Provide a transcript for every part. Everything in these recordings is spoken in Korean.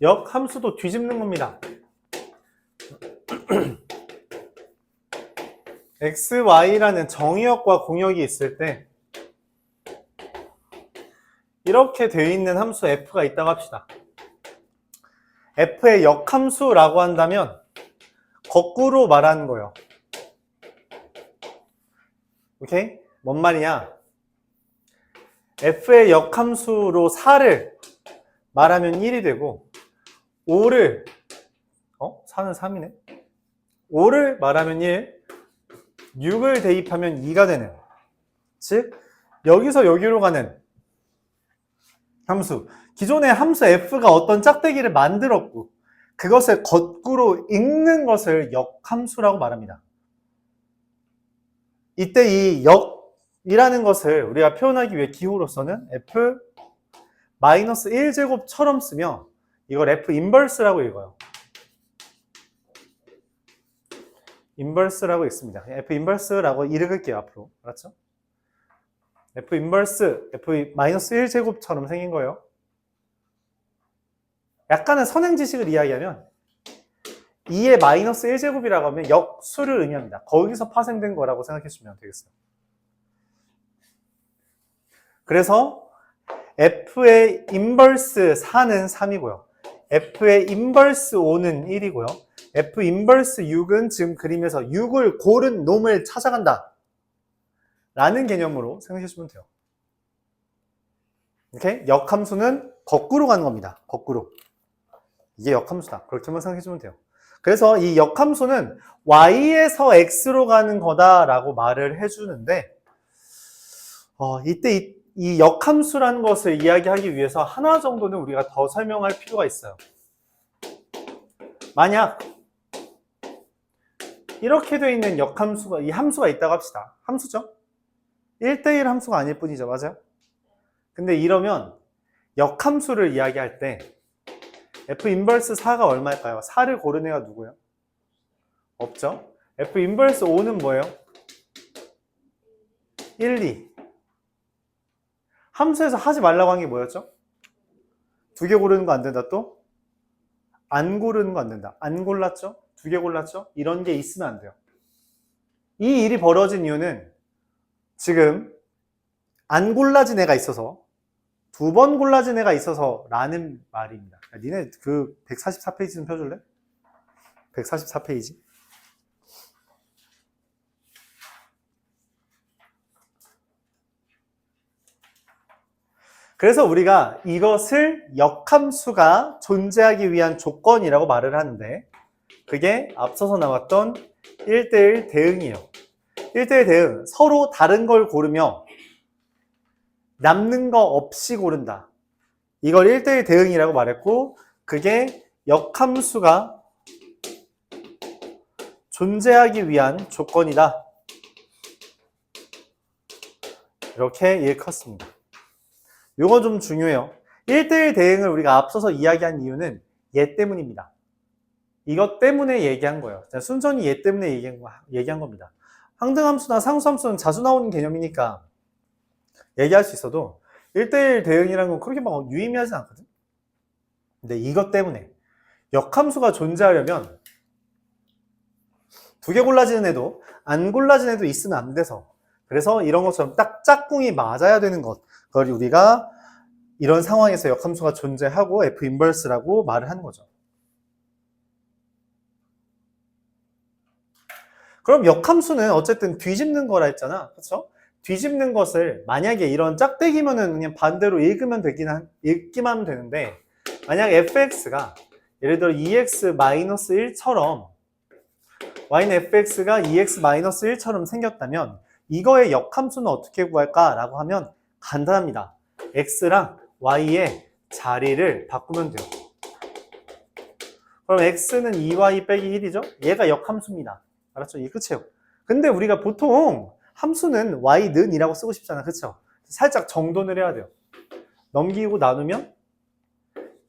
역함수도 뒤집는 겁니다. x, y라는 정의역과 공역이 있을 때 이렇게 되어 있는 함수 f가 있다고 합시다. f의 역함수라고 한다면 거꾸로 말하는 거예요. 오케이? 뭔 말이냐? f의 역함수로 4를 말하면 1이 되고 5를 4는 3이네. 5를 말하면 1, 6을 대입하면 2가 되는, 즉 여기서 여기로 가는 함수, 기존의 함수 f가 어떤 짝대기를 만들었고 그것을 거꾸로 읽는 것을 역함수라고 말합니다. 이때 이 역이라는 것을 우리가 표현하기 위해 기호로서는 f 마이너스 1제곱처럼 쓰며 이걸 f 인버스라고 읽어요. 인버스라고 읽습니다. f 인버스라고 읽을게요, 앞으로. 알았죠? f 인버스, f 마이너스 1제곱처럼 생긴 거예요. 약간은 선행 지식을 이야기하면 2의 마이너스 1제곱이라고 하면 역수를 의미합니다. 거기서 파생된 거라고 생각해 주시면 되겠어요. 그래서 f의 인버스 4는 3이고요. f의 인버스 5는 1이고요. f 인버스 6은 지금 그림에서 6을 고른 놈을 찾아간다 라는 개념으로 생각해 주시면 돼요. 이렇게 역함수는 거꾸로 가는 겁니다. 거꾸로. 이게 역함수다. 그렇게만 생각해 주면 돼요. 그래서 이 역함수는 y에서 x로 가는 거다라고 말을 해주는데 이때 이 역함수라는 것을 이야기하기 위해서 하나 정도는 우리가 더 설명할 필요가 있어요. 만약 이렇게 되어 있는 역함수가, 이 함수가 있다고 합시다. 함수죠? 1대1 함수가 아닐 뿐이죠. 맞아요? 근데 이러면 역함수를 이야기할 때 f 인버스 4가 얼마일까요? 4를 고른 애가 누구예요? 없죠? f 인버스 5는 뭐예요? 1, 2. 함수에서 하지 말라고 한 게 뭐였죠? 2개 고르는 거 안 된다 또? 안 고르는 거 안 된다. 안 골랐죠? 2개 골랐죠? 이런 게 있으면 안 돼요. 이 일이 벌어진 이유는 지금 안 골라진 애가 있어서 2번 골라진 애가 있어서 라는 말입니다. 야, 니네 그 144페이지 좀 펴줄래? 144페이지. 그래서 우리가 이것을 역함수가 존재하기 위한 조건이라고 말을 하는데 그게 앞서서 나왔던 1대1 대응이에요. 1대1 대응, 서로 다른 걸 고르며 남는 거 없이 고른다. 이걸 1대1 대응이라고 말했고 그게 역함수가 존재하기 위한 조건이다. 이렇게 일컫습니다. 이거 좀 중요해요. 1대1 대응을 우리가 앞서서 이야기한 이유는 얘 때문입니다. 이것 때문에 얘기한 거예요. 순전히 얘 때문에 얘기한 겁니다. 항등함수나 상수함수는 자주 나오는 개념이니까 얘기할 수 있어도 1대1 대응이라는 건 그렇게 막 유의미하지 않거든. 근데 이것 때문에 역함수가 존재하려면 2개 골라지는 애도 안 골라진 애도 있으면 안 돼서 그래서 이런 것처럼 딱 짝꿍이 맞아야 되는 것 그걸 우리가 이런 상황에서 역함수가 존재하고 F 인버스라고 말을 하는 거죠. 그럼 역함수는 어쨌든 뒤집는 거라 했잖아. 그렇죠? 뒤집는 것을 만약에 이런 짝대기면은 그냥 반대로 읽기만 하면 되는데 만약 fx가 예를 들어 2x-1처럼 y는 fx가 2x-1처럼 생겼다면 이거의 역함수는 어떻게 구할까? 라고 하면 간단합니다. x랑 y의 자리를 바꾸면 돼요. 그럼 x는 2y 빼기 1이죠? 얘가 역함수입니다. 알았죠? 이게 끝이에요. 근데 우리가 보통 함수는 y는 이라고 쓰고 싶잖아. 그쵸? 살짝 정돈을 해야 돼요. 넘기고 나누면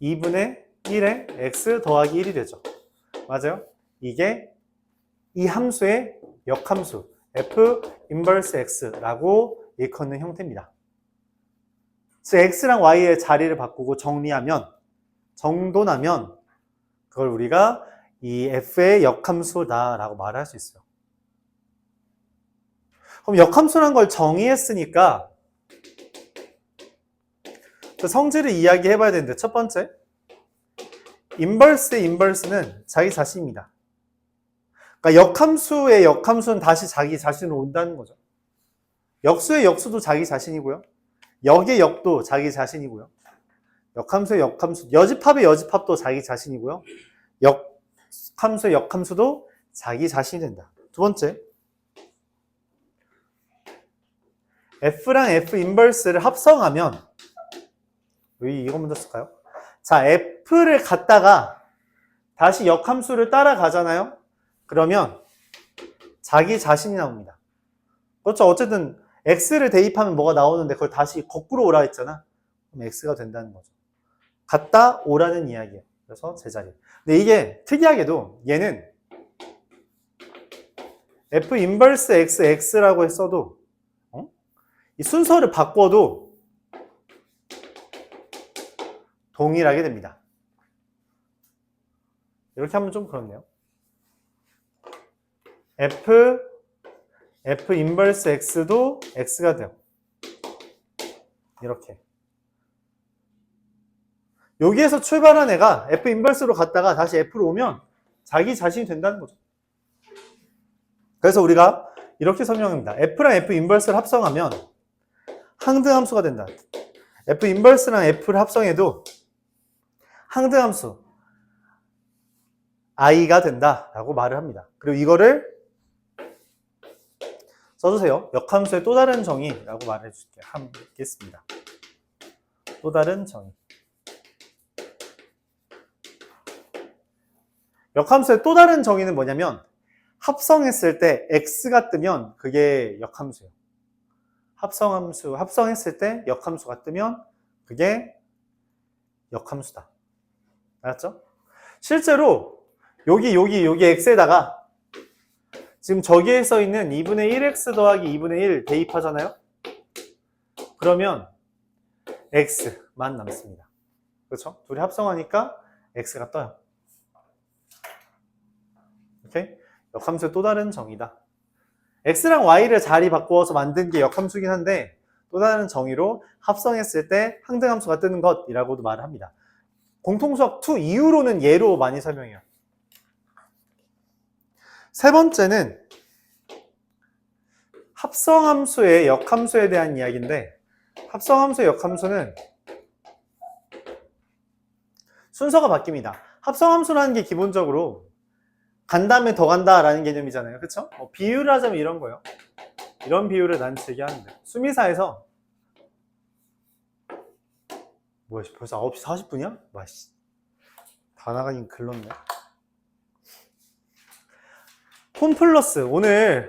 2분의 1에 x 더하기 1이 되죠. 맞아요? 이게 이 함수의 역함수 f 인버스 x라고 일컫는 형태입니다. 그래서 x랑 y의 자리를 바꾸고 정리하면 정도나면 그걸 우리가 이 f의 역함수다라고 말할 수 있어요. 그럼 역함수란 걸 정의했으니까 그 성질을 이야기해 봐야 되는데, 첫 번째, 인버스의 인버스는 자기 자신입니다. 그러니까 역함수의 역함수는 다시 자기 자신으로 온다는 거죠. 역수의 역수도 자기 자신이고요. 역의 역도 자기 자신이고요. 역함수의 역함수, 여집합의 여집합도 자기 자신이고요. 역함수의 역함수도 자기 자신이 된다. 두 번째, F랑 F 인버스를 합성하면, 이거 먼저 쓸까요? 자, F를 갖다가 다시 역함수를 따라가잖아요? 그러면 자기 자신이 나옵니다. 그렇죠. 어쨌든 X를 대입하면 뭐가 나오는데 그걸 다시 거꾸로 오라 했잖아. 그럼 X가 된다는 거죠. 갔다 오라는 이야기예요. 그래서 제자리. 근데 이게 특이하게도 얘는 F 인버스 X, X라고 했어도 이 순서를 바꿔도 동일하게 됩니다. 이렇게 하면 좀 그렇네요. F 인버스 X도 X가 돼요. 이렇게. 여기에서 출발한 애가 F 인버스로 갔다가 다시 F로 오면 자기 자신이 된다는 거죠. 그래서 우리가 이렇게 설명합니다. F랑 F 인버스를 합성하면 항등함수가 된다. F 인버스랑 F를 합성해도 항등함수 I가 된다라고 말을 합니다. 그리고 이거를 써주세요. 역함수의 또 다른 정의라고 말해주겠습니다. 또 다른 정의. 역함수의 또 다른 정의는 뭐냐면 합성했을 때 X가 뜨면 그게 역함수예요. 합성했을 때 역함수가 뜨면 그게 역함수다. 알았죠? 실제로 여기 X에다가 지금 저기에 써있는 2분의 1X 더하기 2분의 1 대입하잖아요? 그러면 X만 남습니다. 그렇죠? 둘이 합성하니까 X가 떠요. 오케이? 역함수의 또 다른 정의다. X랑 Y를 자리 바꾸어서 만든 게 역함수긴 한데 또 다른 정의로 합성했을 때 항등함수가 뜨는 것이라고도 말을 합니다. 공통수학 2 이후로는 예로 많이 설명해요. 세 번째는 합성함수의 역함수에 대한 이야기인데, 합성함수의 역함수는 순서가 바뀝니다. 합성함수라는 게 기본적으로 간 다음에 더 간다라는 개념이잖아요. 그쵸? 비유를 하자면 이런 거예요. 이런 비유를 난 즐겨 하는데, 수미사에서 뭐야, 벌써 9시 40분이야? 와씨, 다 나가긴 글렀네. 홈플러스, 오늘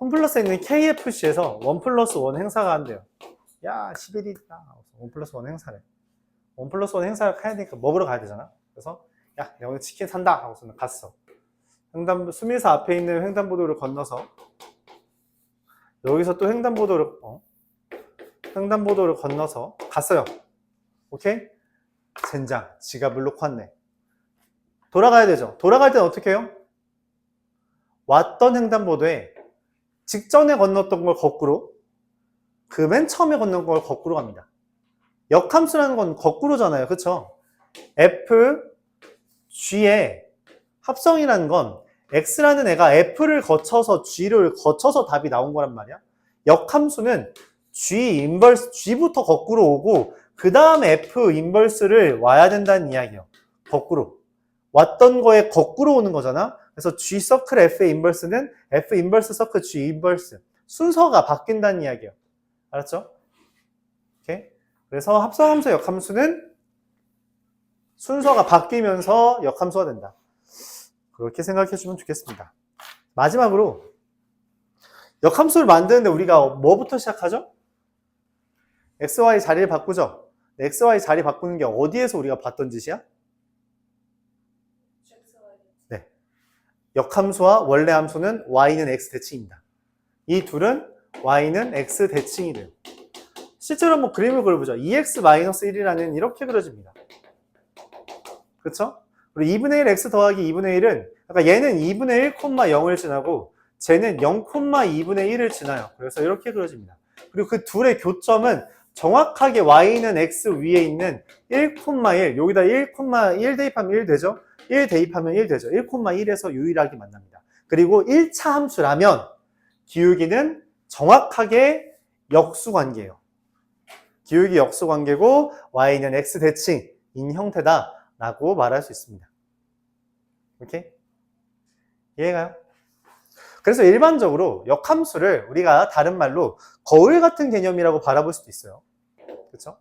홈플러스에 있는 KFC에서 1+1 행사가 한대요. 야, 11일이다. 1+1 행사래. 1+1 행사를 가야 되니까 먹으러 가야 되잖아. 그래서 야, 내가 오늘 치킨 산다 하고서 갔어. 수미사 앞에 있는 횡단보도를 건너서 여기서 또 횡단보도를 건너서 갔어요. 오케이? 젠장, 지갑을 놓고 왔네. 돌아가야 되죠. 돌아갈 때는 어떻게 해요? 왔던 횡단보도에 직전에 건넜던 걸 거꾸로, 그 맨 처음에 건넌 걸 거꾸로 갑니다. 역함수라는 건 거꾸로잖아요. 그쵸? F, G의 합성이라는 건 X라는 애가 F를 거쳐서 G를 거쳐서 답이 나온 거란 말이야. 역함수는 G 인버스, G부터 거꾸로 오고 그 다음에 F 인버스를 와야 된다는 이야기예요. 거꾸로. 왔던 거에 거꾸로 오는 거잖아. 그래서 G 서클 F의 인버스는 F 인버스 서클 G 인버스. 순서가 바뀐다는 이야기예요. 알았죠? 오케이? 그래서 합성함수 역함수는 순서가 바뀌면서 역함수가 된다. 그렇게 생각해 주면 좋겠습니다. 마지막으로 역함수를 만드는데 우리가 뭐부터 시작하죠? XY 자리를 바꾸죠? XY 자리 바꾸는 게 어디에서 우리가 봤던 짓이야? 네. 역함수와 원래 함수는 Y는 X 대칭입니다. 이 둘은 Y는 X 대칭이 돼요. 실제로 한번 그림을 그려보죠. 2X-1이라는 이렇게 그려집니다. 그쵸? 그리고 2분의 1 x 더하기 2분의 1은 그러니까 얘는 2분의 1, 0을 지나고 쟤는 0, 2분의 1을 지나요. 그래서 이렇게 그려집니다. 그리고 그 둘의 교점은 정확하게 y는 x 위에 있는 1, 1 여기다 1 대입하면 1 되죠? 1 대입하면 1 되죠. 1,1에서 유일하게 만납니다. 그리고 1차 함수라면 기울기는 정확하게 역수관계예요. 기울기 역수관계고 y는 x 대칭인 형태다 라고 말할 수 있습니다. 오케이? 이해가요? 그래서 일반적으로 역함수를 우리가 다른 말로 거울 같은 개념이라고 바라볼 수도 있어요. 그렇죠?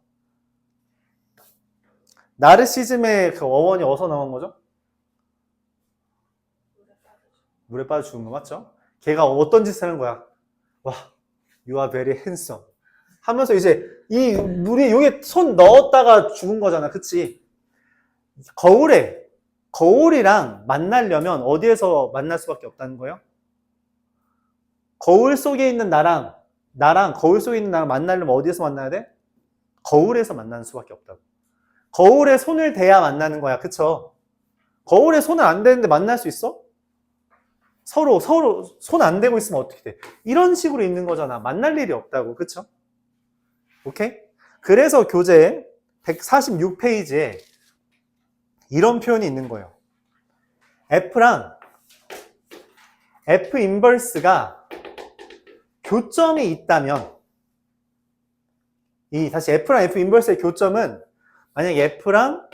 나르시즘의 그 어원이 어디서 나온 거죠? 물에 빠져 죽은 거 맞죠? 걔가 어떤 짓을 하는 거야? 와, you are very handsome 하면서 이제 이 물이 여기에 손 넣었다가 죽은 거잖아. 그치? 거울이랑 만나려면 어디에서 만날 수밖에 없다는 거예요? 거울 속에 있는 나랑 거울 속에 있는 나랑 만나려면 어디에서 만나야 돼? 거울에서 만나는 수밖에 없다고. 거울에 손을 대야 만나는 거야. 그쵸? 거울에 손을 안 대는데 만날 수 있어? 서로 손 안 대고 있으면 어떻게 돼? 이런 식으로 있는 거잖아. 만날 일이 없다고. 그쵸? 오케이? 그래서 교재 146페이지에 이런 표현이 있는 거예요. F랑 F 인버스가 교점이 있다면 다시 F랑 F 인버스의 교점은 만약 F랑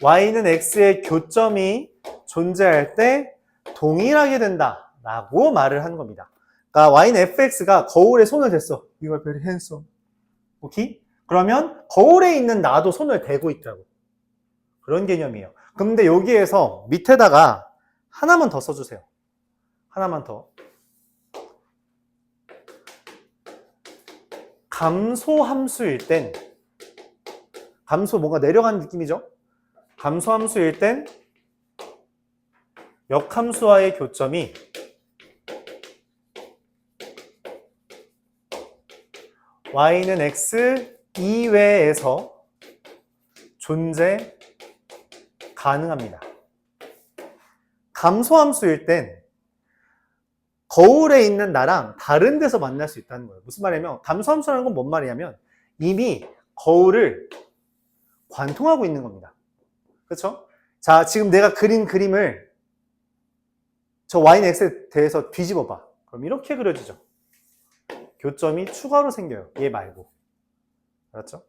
Y는 X의 교점이 존재할 때 동일하게 된다 라고 말을 한 겁니다. 그러니까 Y는 FX가 거울에 손을 댔어. You are very handsome. 오케이? 그러면 거울에 있는 나도 손을 대고 있다고. 그런 개념이에요. 근데 여기에서 밑에다가 하나만 더 써주세요. 하나만 더. 감소함수일 땐 감소 뭔가 내려가는 느낌이죠? 감소함수일 땐 역함수와의 교점이 y는 x 이외에서 존재 가능합니다. 감소함수일 땐 거울에 있는 나랑 다른 데서 만날 수 있다는 거예요. 무슨 말이냐면 감소함수라는 건 뭔 말이냐면 이미 거울을 관통하고 있는 겁니다. 그렇죠? 자, 지금 내가 그린 그림을 저 y는 x에 대해서 뒤집어 봐. 그럼 이렇게 그려지죠. 교점이 추가로 생겨요. 얘 말고. 알았죠?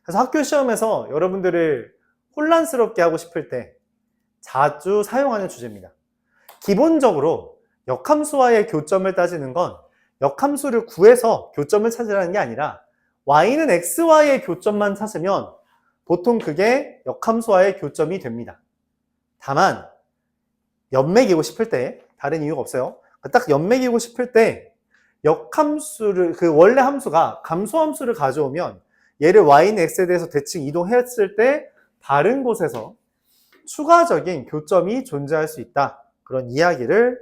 그래서 학교 시험에서 여러분들을 혼란스럽게 하고 싶을 때 자주 사용하는 주제입니다. 기본적으로 역함수와의 교점을 따지는 건 역함수를 구해서 교점을 찾으라는 게 아니라 y는 x와의 교점만 찾으면 보통 그게 역함수와의 교점이 됩니다. 다만 연맥이고 싶을 때 다른 이유가 없어요. 딱 연맥이고 싶을 때 역함수를 그 원래 함수가 감소함수를 가져오면 얘를 y는 x에 대해서 대칭 이동했을 때 다른 곳에서 추가적인 교점이 존재할 수 있다. 그런 이야기를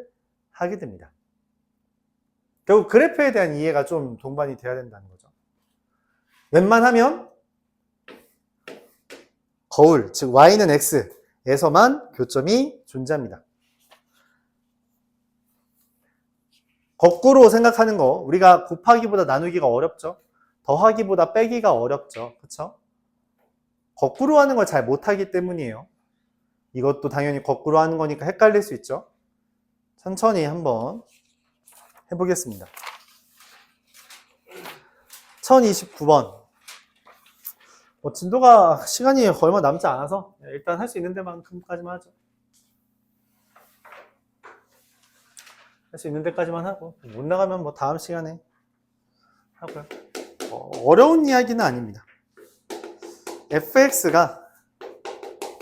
하게 됩니다. 결국 그래프에 대한 이해가 좀 동반이 돼야 된다는 거죠. 웬만하면 거울, 즉 y는 x에서만 교점이 존재합니다. 거꾸로 생각하는 거, 우리가 곱하기보다 나누기가 어렵죠? 더하기보다 빼기가 어렵죠? 그쵸? 거꾸로 하는 걸 잘 못하기 때문이에요. 이것도 당연히 거꾸로 하는 거니까 헷갈릴 수 있죠? 천천히 한번 해보겠습니다. 1029번. 진도가 시간이 얼마 남지 않아서 일단 할 수 있는 데만큼까지만 하죠. 할 수 있는 데까지만 하고 못 나가면 뭐 다음 시간에 하고요. 어려운 이야기는 아닙니다. fx가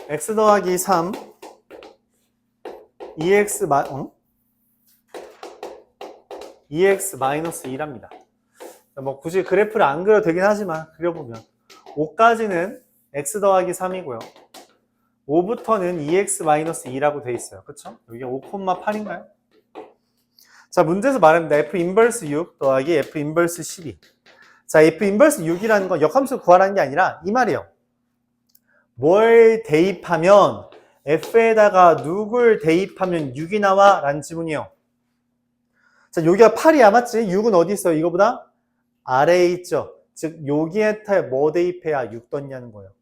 x 더하기 3 2x 마이너스 2랍니다. 뭐 굳이 그래프를 안 그려도 되긴 하지만 그려보면 5까지는 x 더하기 3이고요. 5부터는 2x 마이너스 2라고 돼 있어요. 그쵸? 여기 5,8인가요? 자, 문제에서 말합니다. f 인버스 6 더하기 f 인버스 12. 자, f 인버스 6이라는 건 역함수 구하라는 게 아니라 이 말이에요. 뭘 대입하면 f에다가 누굴 대입하면 6이 나와? 라는 질문이에요. 자, 여기가 8이야, 맞지? 6은 어디 있어요? 이거보다 아래에 있죠. 즉 여기에다 뭐 대입해야 6 떴냐는 거예요.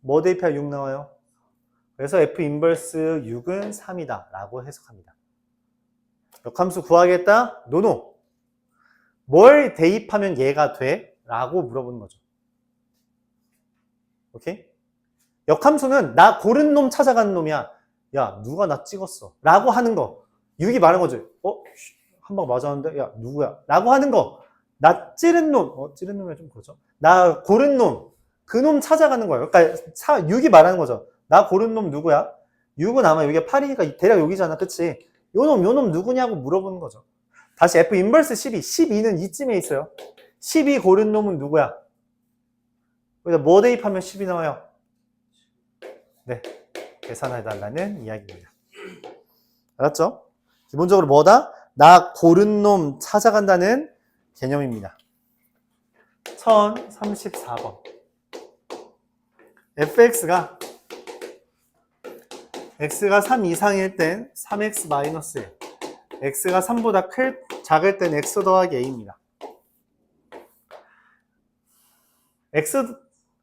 뭐 대입해야 6 나와요? 그래서 f 인버스 6은 3이다 라고 해석합니다. 역함수 구하겠다? 노노. 뭘 대입하면 얘가 돼? 라고 물어보는 거죠. 오케이? 역함수는 나 고른 놈 찾아가는 놈이야. 야, 누가 나 찍었어? 라고 하는 거. 6이 말한 거지. 한 방 맞았는데? 야, 누구야? 라고 하는 거. 나 찌른 놈. 찌른 놈이 좀 그렇죠. 나 고른 놈. 그 놈 찾아가는 거예요. 그러니까 6이 말하는 거죠. 나 고른 놈 누구야? 6은 아마 여기가 8이니까 대략 여기잖아. 그치? 요 놈 누구냐고 물어보는 거죠. 다시 F 인버스 12. 12는 이쯤에 있어요. 12 고른 놈은 누구야? 여기다 뭐 대입하면 10이 나와요? 네. 계산해달라는 이야기입니다. 알았죠? 기본적으로 뭐다? 나 고른 놈 찾아간다는 개념입니다. 1034번. fx가 x가 3 이상일 땐 3x 마이너스 1. x가 3보다 작을 땐 x 더하기 a입니다.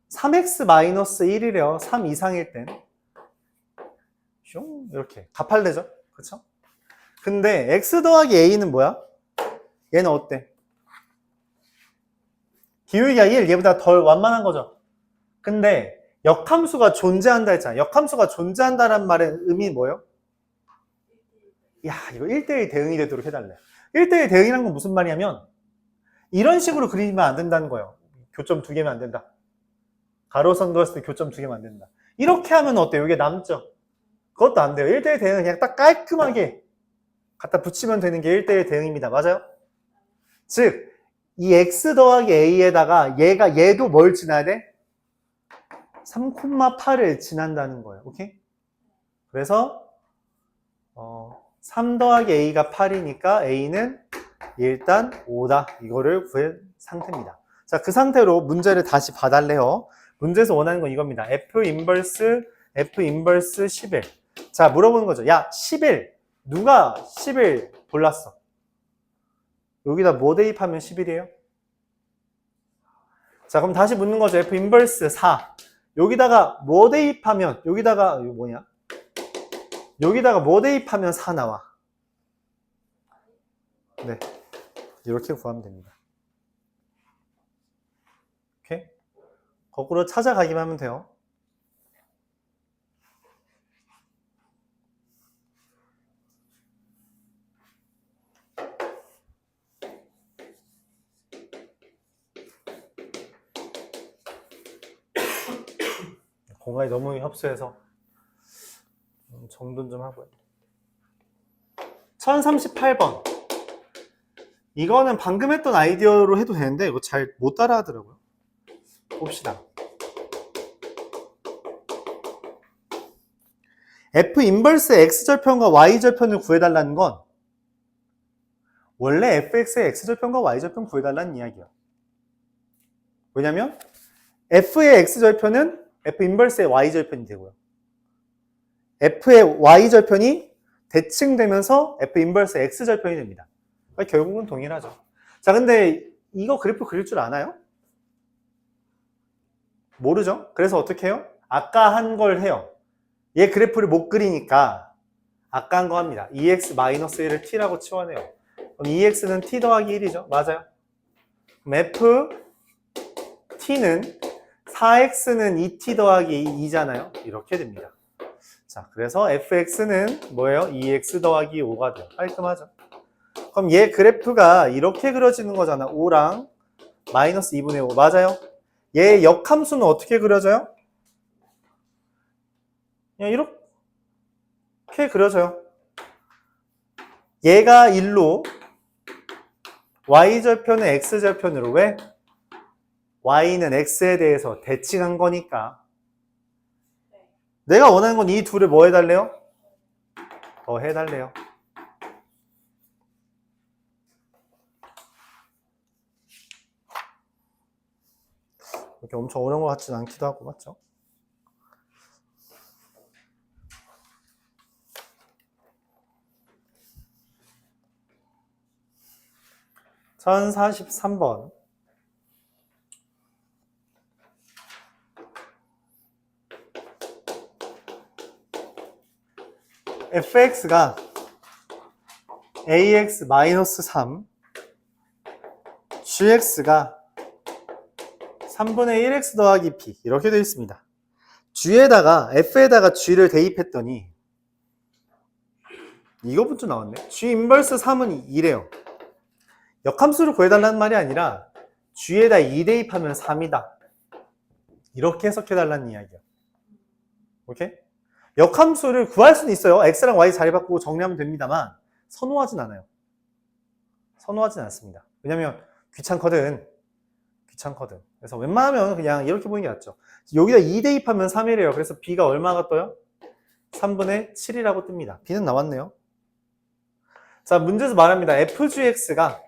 3x 마이너스 1이래요. 3 이상일 땐. 이렇게. 가팔되죠? 그쵸? 근데 x 더하기 a는 뭐야? 얘는 어때? 기울기가 1, 얘보다 덜 완만한 거죠. 근데 역함수가 존재한다 했잖아. 역함수가 존재한다는 말의 의미 뭐예요? 야, 이거 1대1 대응이 되도록 해달래. 1대1 대응이란 건 무슨 말이냐면 이런 식으로 그리면 안 된다는 거예요. 교점 2개면 안 된다. 가로선 그었을 때 교점 2개면 안 된다. 이렇게 하면 어때요? 이게 남죠? 그것도 안 돼요. 1대1 대응은 그냥 딱 깔끔하게 갖다 붙이면 되는 게 1대1 대응입니다. 맞아요? 즉, 이 x 더하기 a에다가 얘도 뭘 지나야 돼? 3,8을 지난다는 거예요. 오케이? 그래서 3 더하기 a가 8이니까 a는 일단 5다. 이거를 구할 상태입니다. 자, 그 상태로 문제를 다시 봐달래요. 문제에서 원하는 건 이겁니다. f 인버스 11. 자, 물어보는 거죠. 야, 11. 누가 10을 골랐어? 여기다 뭐 대입하면 11이에요? 자, 그럼 다시 묻는 거죠. f 인버스 4. 여기다가 뭐 대입하면, 여기다가, 이거 뭐냐? 여기다가 뭐 대입하면 4 나와? 네. 이렇게 구하면 됩니다. 오케이? 거꾸로 찾아가기만 하면 돼요. 공간이 너무 협소해서 정돈 좀 하고요. 1038번. 이거는 방금 했던 아이디어로 해도 되는데 이거 잘 못 따라 하더라고요. 봅시다. F 인버스 X절편과 Y절편을 구해달라는 건 원래 fx의 X절편과 Y절편 구해달라는 이야기예요. 왜냐면 F의 X절편은 F 인버스의 Y절편이 되고요. F의 Y절편이 대칭되면서 F 인버스 X절편이 됩니다. 그러니까 결국은 동일하죠. 자, 근데 이거 그래프 그릴 줄 아나요? 모르죠? 그래서 어떻게 해요? 아까 한 걸 해요. 얘 그래프를 못 그리니까 아까 한 거 합니다. 2x-1을 t라고 치환해요. 그럼 2x는 t 더하기 1이죠. 맞아요. 그럼 f t는 4x는 2t 더하기 2잖아요. 이렇게 됩니다. 자, 그래서 fx는 뭐예요? 2x 더하기 5가 돼요. 깔끔하죠? 그럼 얘 그래프가 이렇게 그려지는 거잖아. 5랑 마이너스 2분의 5. 맞아요? 얘 역함수는 어떻게 그려져요? 그냥 이렇게 그려져요. 얘가 1로 y절편은 x절편으로. 왜? y는 x에 대해서 대칭한 거니까. 내가 원하는 건 이 둘을 뭐 해달래요? 더 해달래요. 이렇게 엄청 어려운 것 같지는 않기도 하고, 맞죠? (1043번) fx가 ax-3 gx가 3분의 1x 더하기 b 이렇게 되어 있습니다. g에다가 f에다가 g를 대입했더니 이거부터 나왔네. g 인버스 3은 2래요. 역함수를 구해달라는 말이 아니라 g에다 2 대입하면 3이다. 이렇게 해석해달라는 이야기야. 오케이? 역함수를 구할 수는 있어요. x랑 y 자리 바꾸고 정리하면 됩니다만 선호하진 않아요. 선호하진 않습니다. 왜냐면 귀찮거든. 그래서 웬만하면 그냥 이렇게 보는 게 낫죠. 여기다 2 대입하면 3이래요. 그래서 b가 얼마가 떠요? 3분의 7이라고 뜹니다. b는 나왔네요. 자, 문제에서 말합니다. fgx가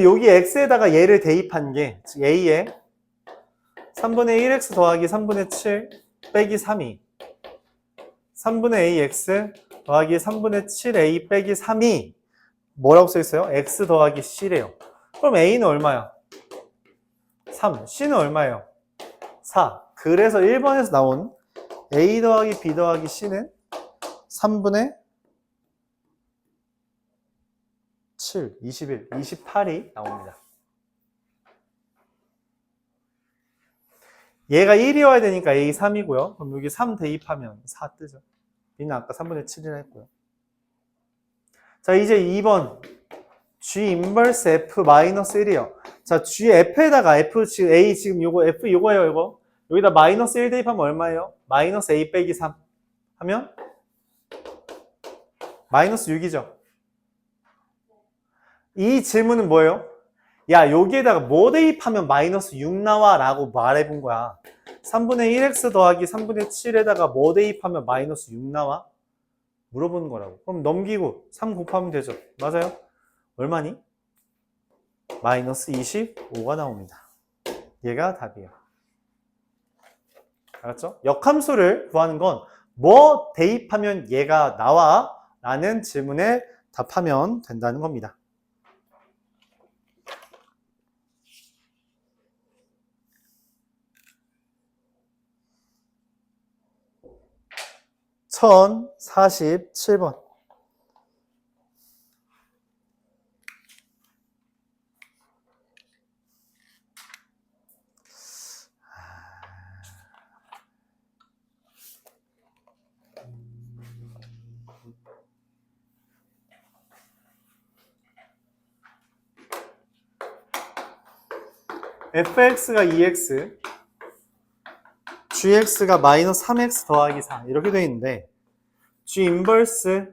여기 x에다가 얘를 대입한 게 즉 a에 3분의 1x 더하기 3분의 7 빼기 3이 3분의 ax 더하기 3분의 7a 빼기 3이 뭐라고 써있어요? x 더하기 c래요. 그럼 a는 얼마야? 3. c는 얼마예요? 4. 그래서 1번에서 나온 a 더하기 b 더하기 c는 3분의 7, 21, 28이 나옵니다. 얘가 1이 와야 되니까 a 3이고요. 그럼 여기 3 대입하면 4 뜨죠. b는 아까 3분의 7이라 했고요. 자, 이제 2번 g 인버스 f 마이너스 1이요. 자, g f에다가 f 지금 a 지금 요거 f 요거예요, 이거. 여기다 마이너스 1 대입하면 얼마예요? 마이너스 a 빼기 3 하면 마이너스 6이죠. 이 질문은 뭐예요? 야, 여기에다가 뭐 대입하면 마이너스 6 나와? 라고 말해본 거야. 3분의 1x 더하기 3분의 7에다가 뭐 대입하면 마이너스 6 나와? 물어보는 거라고. 그럼 넘기고 3 곱하면 되죠. 맞아요? 얼마니? 마이너스 25가 나옵니다. 얘가 답이에요. 알았죠? 역함수를 구하는 건 뭐 대입하면 얘가 나와? 라는 질문에 답하면 된다는 겁니다. (1047번) fx가 2x, gx가 마이너스 3x 더하기 4 이렇게 되어 있는데 g 인버스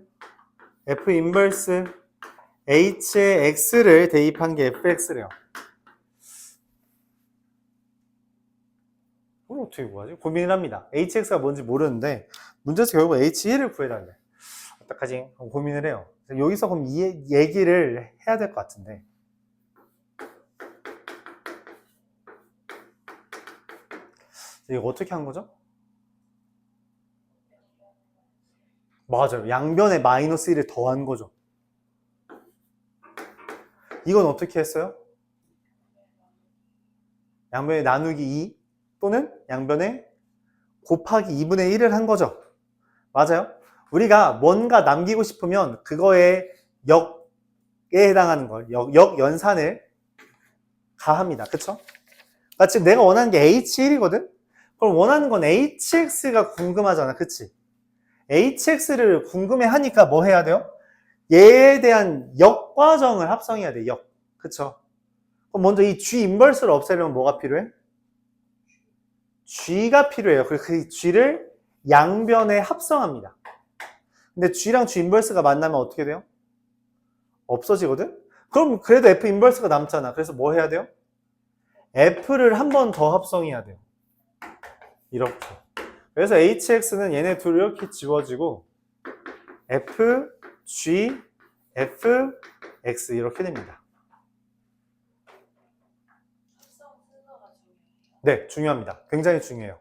f 인버스 h에 x를 대입한 게 fx래요. 이걸 어떻게 구하지? 고민을 합니다. hx가 뭔지 모르는데 문제에서 결국 h1을 구해달래. 어떡하지? 고민을 해요. 여기서 그럼 이 얘기를 해야 될 것 같은데 이거 어떻게 한 거죠? 맞아요. 양변에 마이너스 1을 더한 거죠. 이건 어떻게 했어요? 양변에 나누기 2 또는 양변에 곱하기 2분의 1을 한 거죠. 맞아요? 우리가 뭔가 남기고 싶으면 그거에 역에 해당하는 걸, 역 연산을 가합니다. 그쵸? 그러니까 지금 내가 원하는 게 h1이거든? 그럼 원하는 건 hx가 궁금하잖아. 그치? hx를 궁금해 하니까 뭐 해야 돼요? 얘에 대한 역과정을 합성해야 돼. 역. 그쵸? 그럼 먼저 이 g 인버스를 없애려면 뭐가 필요해? g가 필요해요. 그래서 그 g를 양변에 합성합니다. 근데 g랑 g 인버스가 만나면 어떻게 돼요? 없어지거든? 그럼 그래도 f 인버스가 남잖아. 그래서 뭐 해야 돼요? f를 한 번 더 합성해야 돼요. 이렇게. 그래서 hx는 얘네 둘 이렇게 지워지고 f, g, f, x 이렇게 됩니다. 네, 중요합니다. 굉장히 중요해요.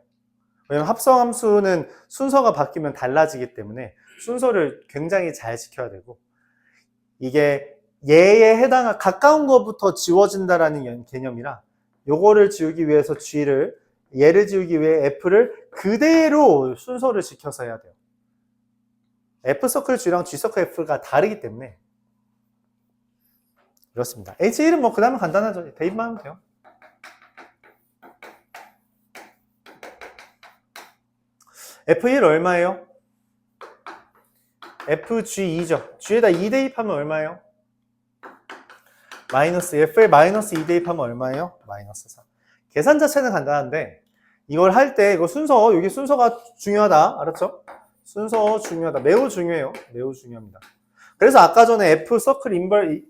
왜냐면 합성함수는 순서가 바뀌면 달라지기 때문에 순서를 굉장히 잘 지켜야 되고, 이게 얘에 해당한 가까운 것부터 지워진다라는 개념이라 요거를 지우기 위해서 G를, 얘를 지우기 위해 F를 그대로 순서를 지켜서 해야 돼요. F서클 G랑 G서클 F가 다르기 때문에 그렇습니다. H1은 뭐 그 다음은 간단하죠. 대입만 하면 돼요. F1 얼마예요? FG2죠. G에다 2 대입하면 얼마예요? 마이너스, F에 마이너스 2 대입하면 얼마예요? 마이너스 4. 계산 자체는 간단한데 이걸 할 때 이거 순서, 여기 순서가 중요하다. 알았죠? 순서 중요하다. 매우 중요해요. 매우 중요합니다. 그래서 아까 전에 F 서클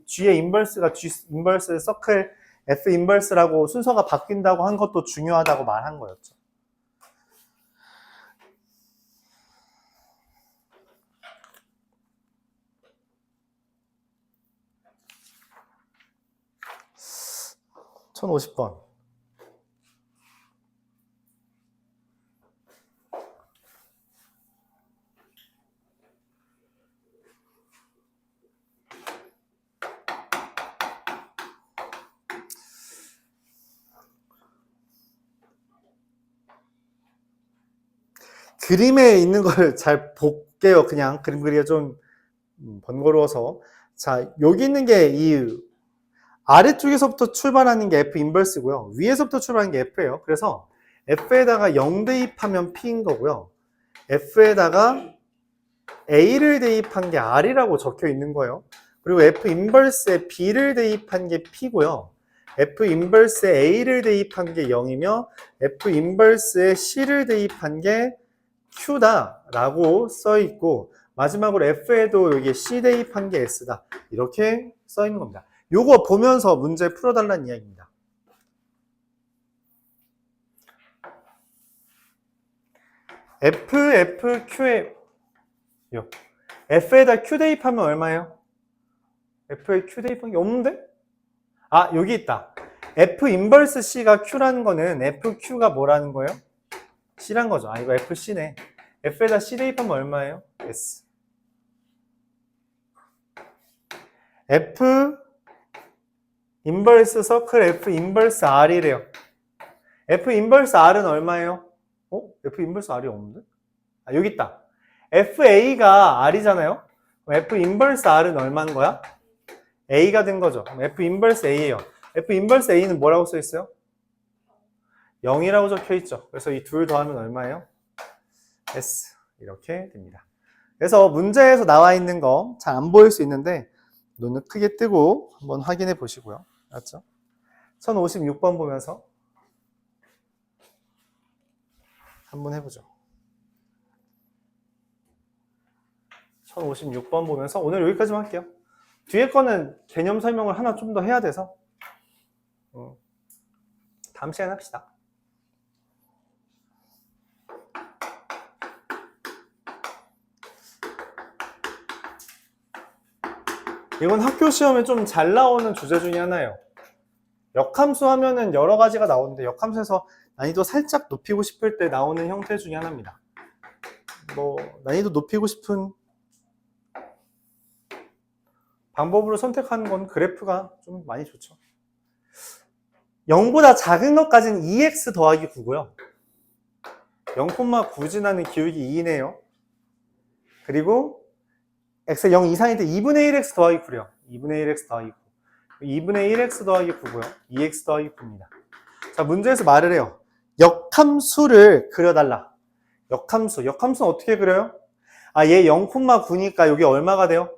G의 인버스가 G 인버스 서클 F 인버스라고 순서가 바뀐다고 한 것도 중요하다고 말한 거였죠. (1050번) 그림에 있는 걸 잘 볼게요. 그냥 그림 그리기가 좀 번거로워서. 자, 여기 있는 게 이 아래쪽에서부터 출발하는 게 F 인버스고요. 위에서부터 출발하는 게 F예요. 그래서 F에다가 0 대입하면 P인 거고요. F에다가 A를 대입한 게 R이라고 적혀 있는 거예요. 그리고 F 인버스에 B를 대입한 게 P고요. F 인버스에 A를 대입한 게 0이며 F 인버스에 C를 대입한 게 Q다 라고 써 있고, 마지막으로 F에도 여기 C 대입한 게 S다 이렇게 써 있는 겁니다. 요거 보면서 문제 풀어달라는 이야기입니다. Q에 F에다 Q 대입하면 얼마예요? F에 Q 대입한 게 없는데? 아, 여기 있다. F 인버스 C가 Q라는 거는 FQ가 뭐라는 거예요? C란 거죠. 아, 이거 FC네. F에다 C 대입하면 얼마예요? S. F 인버스 서클 F 인버스 R이래요. F 인버스 R은 얼마예요? F 인버스 R이 없는데? 아, 여기 있다. FA가 R이잖아요? 그럼 F 인버스 R은 얼마인 거야? A가 된 거죠. 그럼 F 인버스 A예요. F 인버스 A는 뭐라고 써 있어요? 0이라고 적혀 있죠. 그래서 이 둘 더하면 얼마예요? S. 이렇게 됩니다. 그래서 문제에서 나와 있는 거 잘 안 보일 수 있는데 눈을 크게 뜨고 한번 확인해 보시고요. 알았죠? 1056번 보면서 한번 해보죠. 1056번 보면서 오늘 여기까지만 할게요. 뒤에 거는 개념 설명을 하나 좀 더 해야 돼서 다음 시간에 합시다. 이건 학교 시험에 좀 잘 나오는 주제 중에 하나예요. 역함수 하면은 여러 가지가 나오는데 역함수에서 난이도 살짝 높이고 싶을 때 나오는 형태 중에 하나입니다. 뭐 난이도 높이고 싶은 방법으로 선택하는 건 그래프가 좀 많이 좋죠. 0보다 작은 것까지는 2x 더하기 9고요. 0,9 지나는 기울기 2네요. 그리고 x가 0 이상일 때 2분의 1x 더하기 9래요. 2분의 1x 더하기 9. 2분의 1x 더하기 9고요. 2x 더하기 9입니다. 자, 문제에서 말을 해요. 역함수를 그려달라. 역함수는 어떻게 그려요? 아, 얘 0,9니까 여기 얼마가 돼요?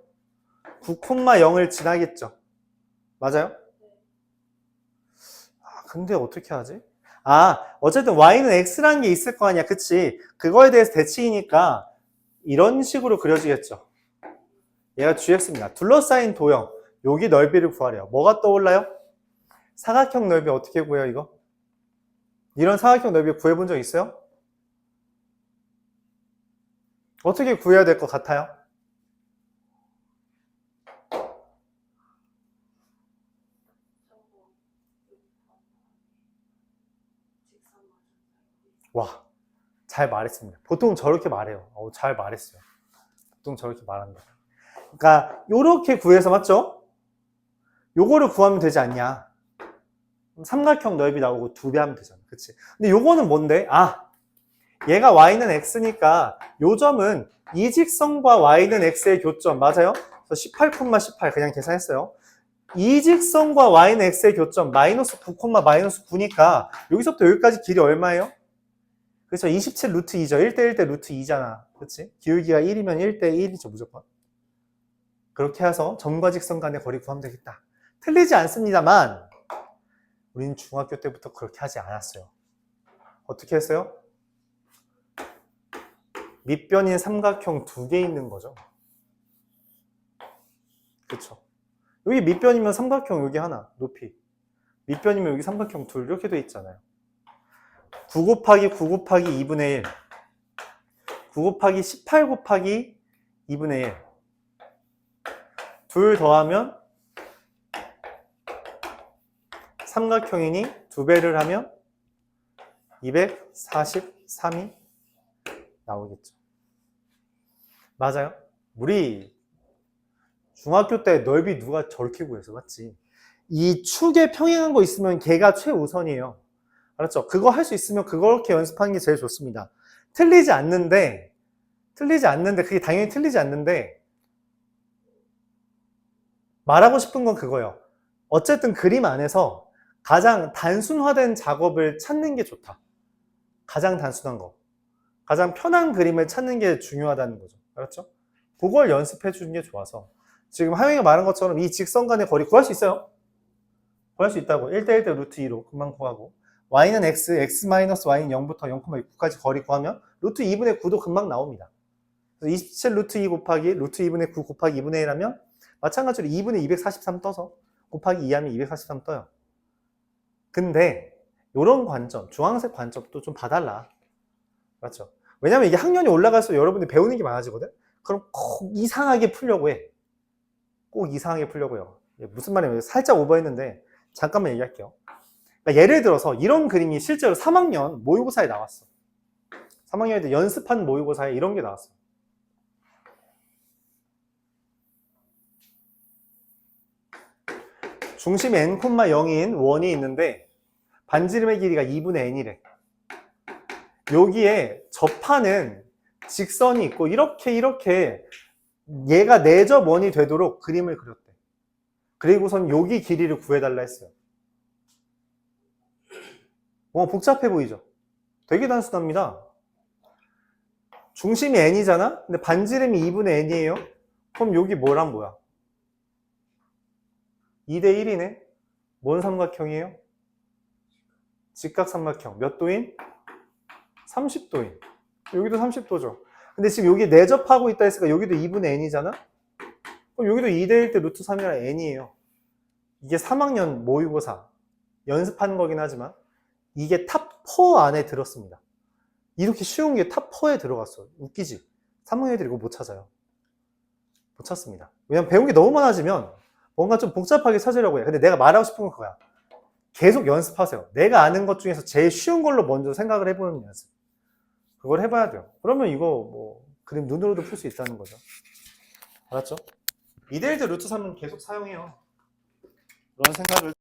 9,0을 지나겠죠. 맞아요? 아, 근데 어떻게 하지? 아, 어쨌든 y는 x라는 게 있을 거 아니야. 그치? 그거에 대해서 대칭이니까 이런 식으로 그려지겠죠. 얘가 gx입니다. 둘러싸인 도형. 여기 넓이를 구하래요. 뭐가 떠올라요? 사각형 넓이 어떻게 구해요, 이거? 이런 사각형 넓이 구해본 적 있어요? 어떻게 구해야 될 것 같아요? 와, 잘 말했습니다. 보통 저렇게 말해요. 잘 말했어요. 보통 저렇게 말한다. 그러니까 요렇게 구해서 맞죠? 요거를 구하면 되지 않냐? 삼각형 넓이 나오고 2배 하면 되잖아. 그치? 근데 요거는 뭔데? 얘가 y는 x니까 요 점은 이 직선과 y는 x의 교점 맞아요? 그래서 18,18 그냥 계산했어요. 이 직선과 y는 x의 교점 마이너스 9, 마이너스 9니까 여기서부터 여기까지 길이 얼마예요? 그래서 27 루트 2죠. 1대1 대 루트 2잖아. 그치? 기울기가 1이면 1대1이죠. 무조건. 그렇게 해서 점과 직선 간의 거리 구하면 되겠다. 틀리지 않습니다만 우리는 중학교 때부터 그렇게 하지 않았어요. 어떻게 했어요? 밑변인 삼각형 2개 있는 거죠. 그쵸? 여기 밑변이면 삼각형 여기 하나, 높이. 밑변이면 여기 삼각형 둘 이렇게 돼 있잖아요. 9 곱하기 9 곱하기 2분의 1 9 곱하기 18 곱하기 2분의 1 둘 더하면 삼각형이니 2배를 하면 243이 나오겠죠. 맞아요? 우리 중학교 때 넓이 누가 저렇게 구해서 맞지? 이 축에 평행한 거 있으면 걔가 최우선이에요. 알았죠? 그거 할 수 있으면 그렇게 연습하는 게 제일 좋습니다. 틀리지 않는데 그게 당연히 틀리지 않는데 말하고 싶은 건 그거예요. 어쨌든 그림 안에서 가장 단순화된 작업을 찾는 게 좋다. 가장 단순한 거. 가장 편한 그림을 찾는 게 중요하다는 거죠. 알았죠? 그걸 연습해 주는 게 좋아서 지금 하영이가 말한 것처럼 이 직선 간의 거리 구할 수 있어요. 구할 수 있다고. 1대1 대 루트 2로 금방 구하고 y는 x-y는 0부터 0,6까지 거리 구하면 루트 2분의 9도 금방 나옵니다. 그래서 27 루트 2 곱하기 루트 2분의 9 곱하기 2분의 1 하면 마찬가지로 2분의 243 떠서 곱하기 2 하면 243 떠요. 근데 이런 관점, 주황색 관점도 좀 봐달라. 맞죠? 왜냐면 이게 학년이 올라갈수록 여러분들이 배우는 게 많아지거든? 그럼 꼭 이상하게 풀려고 해. 꼭 이상하게 풀려고 해요. 무슨 말이냐면 살짝 오버했는데 잠깐만 얘기할게요. 그러니까 예를 들어서 이런 그림이 실제로 3학년 모의고사에 나왔어. 3학년에 때 연습한 모의고사에 이런 게 나왔어. 중심이 n,0인 원이 있는데 반지름의 길이가 2분의 n이래. 여기에 접하는 직선이 있고 이렇게 얘가 내접 원이 되도록 그림을 그렸대. 그리고선 여기 길이를 구해달라 했어요. 복잡해 보이죠? 되게 단순합니다. 중심이 n이잖아? 근데 반지름이 2분의 n이에요? 그럼 여기 뭐랑 뭐야? 2대 1이네? 뭔 삼각형이에요? 직각삼각형. 몇 도인? 30도인. 여기도 30도죠. 근데 지금 여기 내접하고 있다 했으니까 여기도 2분의 n이잖아? 그럼 여기도 2대 1 대 루트 3이라 n이에요. 이게 3학년 모의고사 연습하는 거긴 하지만 이게 탑4 안에 들었습니다. 이렇게 쉬운 게 탑4에 들어갔어. 웃기지? 3학년 애들이 이거 못 찾아요. 못 찾습니다. 왜냐면 배운 게 너무 많아지면 뭔가 좀 복잡하게 찾으려고 해. 근데 내가 말하고 싶은 건 그거야. 계속 연습하세요. 내가 아는 것 중에서 제일 쉬운 걸로 먼저 생각을 해보는 연습. 그걸 해봐야 돼요. 그러면 이거 그림 눈으로도 풀 수 있다는 거죠. 알았죠? 2대 1 대 루트 3은 계속 사용해요. 그런 생각을